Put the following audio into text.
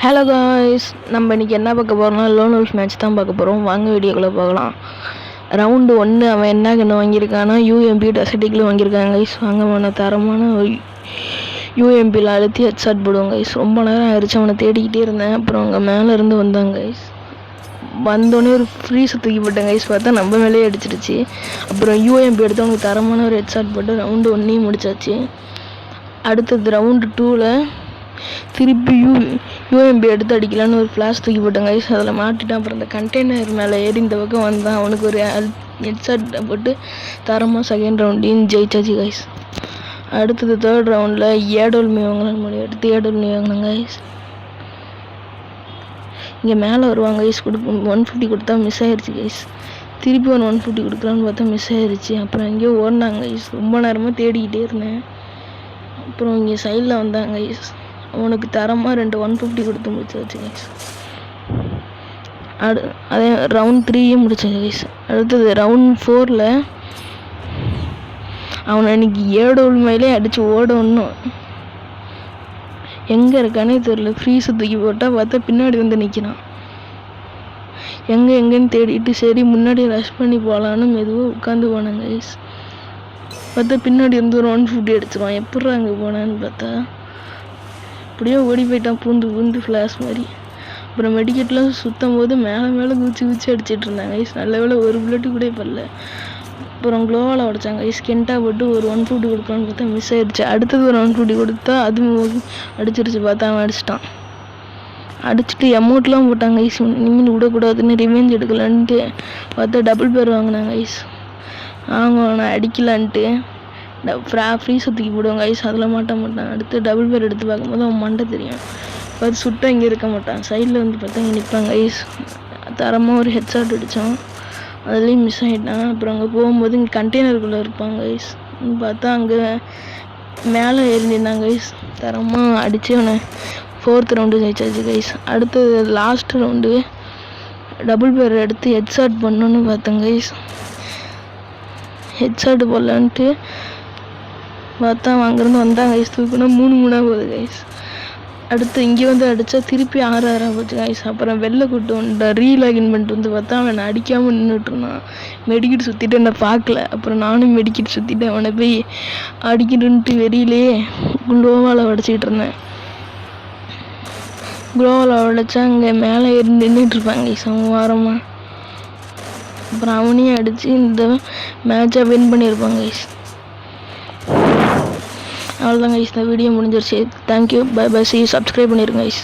Hello guys, நம்ம இன்றைக்கி என்ன பார்க்க போகிறோம்னா லோன் wolf மேட்ச் தான் பார்க்க போகிறோம். வாங்க வீடியோக்குள்ளே பார்க்கலாம். ரவுண்டு 1 அவன் என்ன கன்று வாங்கியிருக்கானா யூஎம்பி டெசர்டிக்கில் வாங்கியிருக்காங்க கைஸ். வாங்க தரமான யூஎம்பியில் அழுத்தி ஹெட்ஷாட் போடுவோம் கைஸ். ரொம்ப நேரம் ஆயிடுச்சு, அவனை தேடிக்கிட்டே இருந்தேன். அப்புறம் அங்கே மேலேருந்து வந்தாங்க கைஸ். வந்தோடனே ஒரு ஃப்ரீஸ் தூக்கி போட்டேன் கைஸ். பார்த்தா நம்ம மேலேயே அடிச்சிருச்சு. அப்புறம் யூஎம்பி எடுத்து அவனுக்கு தரமான ஒரு ஹெட்ஷாட் போட்டு ரவுண்டு 1 முடிச்சாச்சு. அடுத்தது ரவுண்டு 2ல் திருப்பி யூஎம்பி எடுத்து அடிக்கலான்னு ஒரு ஃப்ளாஷ் தூக்கி போட்டேன் கைஸ். அதில் மாட்டிட்டான். அப்புறம் அந்த கண்டெய்னர் மேலே ஏறி இந்த பக்கம் வந்தான். அவனுக்கு ஒரு ஹெட்ஷாட் போட்டு தரமாக செகண்ட் ரவுண்டையும் ஜெயிச்சாச்சு கைஸ். அடுத்தது தேர்ட் ரவுண்டில் ஏடோல்மி வாங்கலான்னு முடியும். எடுத்து ஏடோல்மி வாங்கினாங்க கைஸ். இங்கே மேலே வருவாங்க கைஸ். 150 கொடுத்தா மிஸ் ஆயிடுச்சு கைஸ். திருப்பி 150 கொடுக்கலான்னு பார்த்தா மிஸ் ஆயிடுச்சு. அப்புறம் எங்கேயோ ஓடினாங்க கைஸ். ரொம்ப நேரமாக தேடிக்கிட்டே இருந்தேன். அப்புறம் இங்கே சைடில் வந்தாங்க கைஸ். அவனுக்கு தரமாக 2 150 கொடுத்து முடிச்சாச்சு கைஸ். அதே ரவுண்ட் 3 முடிச்சாச்சு கைஸ். அடுத்தது ரவுண்ட் 4ல் அவனை இன்னைக்கு ஏடோல்மையிலே அடித்து ஓடணும். எங்கே இருக்கானே தெரியல. ஃப்ரீஸை தூக்கி போட்டால் பார்த்தா பின்னாடி வந்து நிற்கிறான். எங்கேன்னு தேடிட்டு சரி முன்னாடி ரஷ் பண்ணி போகலான்னு மெதுவாக உட்காந்து போனாங்க கைஸ். பார்த்தா பின்னாடி இருந்து ஒரு 150 அடிச்சிருவான். எப்படி அங்கே போனான்னு பார்த்தா அப்படியே ஓடி போயிட்டான் பூந்து ஃப்ளாஷ் மாதிரி. அப்புறம் மெடிக்கெட்லாம் சுற்றும் போது மேலே குச்சி அடிச்சிட்டு இருந்தாங்க கைஸ். நல்ல வேலை ஒரு புல்லட்டு கூட படல. அப்புறம் க்ளோவால் உடைச்சாங்க கைஸ். கென்ட்டா போட்டு ஒரு 150 கொடுக்கலான்னு பார்த்தா மிஸ் ஆயிடுச்சு. அடுத்தது ஒரு 150 கொடுத்தா அதுவும் அடிச்சிருச்சு. பார்த்தா அவன் அடிச்சிட்டான். அடிச்சுட்டு அமௌண்ட்லாம் போட்டாங்க கைஸ். இனிமேல் விடக்கூடாதுன்னு ரிவெஞ்ச் எடுக்கலான்ட்டு பார்த்தா டபுள் பேர் வாங்கினாங்க கைஸ். நான் அடிக்கலான்ட்டு ஃப்ரீஸை தூக்கி போடுவாங்க கைஸ். அதில் மாட்டான். அடுத்து டபுள் பேர் எடுத்து பார்க்கும்போது அவன் மண்டை தெரியும். பார்த்து சுட்டா இங்கே இருக்க மாட்டான். சைடில் வந்து பார்த்தா இங்கே நிற்பாங்க கைஸ். தரமாக ஒரு ஹெட்ஷாட் அடித்தான். அதுலேயும் மிஸ் ஆகிட்டான். அப்புறம் அங்கே போகும்போது இங்கே கண்டெய்னருக்குள்ளே இருப்பாங்க கைஸ். பார்த்தா அங்கே மேலே ஏறி நின்னாங்க கைஸ். தரமாக அடித்து அவனை 4th ரவுண்டு ஜெயிச்சாச்சு கைஸ். அடுத்தது லாஸ்ட் ரவுண்டு டபுள் பேர் எடுத்து ஹெட்ஷாட் பண்ணணுன்னு பார்த்தேன் கைஸ். ஹெட்ஷாட் போடலான்ட்டு பார்த்தா அங்கேருந்து வந்தாங்க கைஸ். தூக்குனா 3-3 போகுது கைஸ். அடுத்து இங்கே வந்து அடித்தா திருப்பி 6-6 போச்சு கைஸ். அப்புறம் வெளில கூட்டு வந்து ரீலாகின் பண்ணிட்டு வந்து பார்த்தா அவன் அடிக்காமல் நின்றுட்டுருந்தான். மெடிக்கெட் சுற்றிட்டு என்னை பார்க்கல. அப்புறம் நானும் மெடிக்கெட் சுற்றிட்டு அவனை போய் அடிக்கணுன்ட்டு வெளியிலே குளோவால் உடச்சிக்கிட்டு இருந்தேன். குளோவால் உடைச்சா அங்கே மேலே ஏறி நின்றுட்டுருப்பாங்க கைஸ் அவன் வாரமாக. அப்புறம் அவனையும் அடித்து இந்த மேட்சை வின் பண்ணியிருப்பாங்க கைஸ். அவ்வளோதான் கைஸ், இந்த வீடியோ முடிஞ்சிருச்சு. Thank you, bye bye, see you. Subscribe பண்ணிடுங்க கைஸ்.